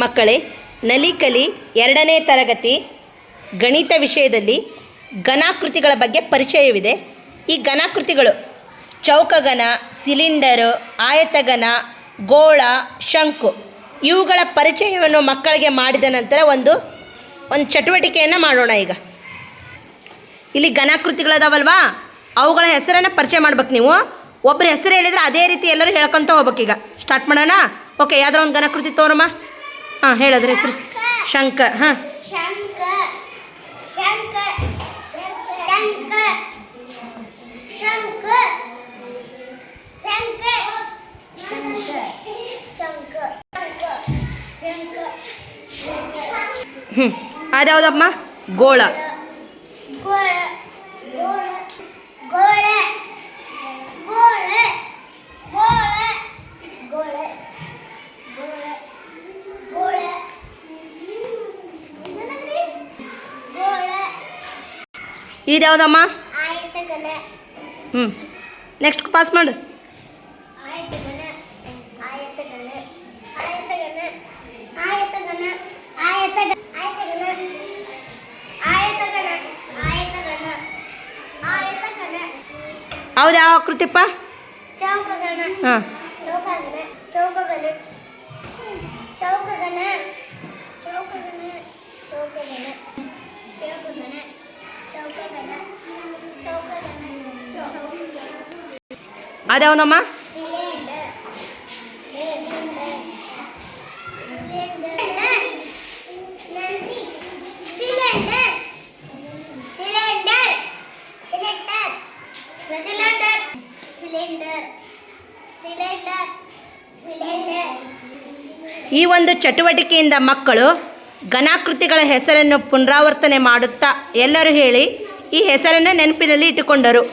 ಮಕ್ಕಳೇ, ನಲಿಕಲಿ 2ನೇ ತರಗತಿ ಗಣಿತ ವಿಷಯದಲ್ಲಿ ಘನಾಕೃತಿಗಳ ಬಗ್ಗೆ ಪರಿಚಯವಿದೆ. ಈ ಘನಾಕೃತಿಗಳು ಚೌಕಘನ, ಸಿಲಿಂಡರು, ಆಯತಘನ, ಗೋಳ, ಶಂಕು ಇವುಗಳ ಪರಿಚಯವನ್ನು ಮಕ್ಕಳಿಗೆ ಮಾಡಿದ ನಂತರ ಒಂದು ಚಟುವಟಿಕೆಯನ್ನು ಮಾಡೋಣ. ಈಗ ಇಲ್ಲಿ ಘನಾಕೃತಿಗಳದಾವಲ್ವಾ, ಅವುಗಳ ಹೆಸರನ್ನು ಪರಿಚಯ ಮಾಡ್ಬೇಕು. ನೀವು ಒಬ್ಬರ ಹೆಸರು ಹೇಳಿದರೆ ಅದೇ ರೀತಿ ಎಲ್ಲರೂ ಹೇಳ್ಕೊತ ಹೋಗ್ಬೇಕು. ಈಗ ಸ್ಟಾರ್ಟ್ ಮಾಡೋಣ. ಓಕೆ, ಯಾವ್ದಾರ ಒಂದು ಘನಾಕೃತಿ ತೋರಮ್ಮ. ಹಾಂ, ಹೇಳೋದ್ರ ಹೆಸರು ಶಂಕ. ಹಾಂ, ಅದ್ಯಾವುದಮ್ಮ? ಗೋಳ. ಇದ್ಯಾವುದಮ್ಮ? ನೆಕ್ಸ್ಟ್ ಪಾಸ್ ಮಾಡು. ಹೌದು, ಯಾವ ಆಕೃತಿಪ್ಪ? ಹಾಂ, ಅದ್ಯಾವುದಮ್ಮ? ಈ ಒಂದು ಚಟುವಟಿಕೆಯಿಂದ ಮಕ್ಕಳು ಘನಾಕೃತಿಗಳ ಹೆಸರನ್ನು ಪುನರಾವರ್ತನೆ ಮಾಡುತ್ತಾ ಎಲ್ಲರೂ ಹೇಳಿ ಈ ಹೆಸರನ್ನು ನೆನಪಿನಲ್ಲಿ ಇಟ್ಟುಕೊಂಡರು.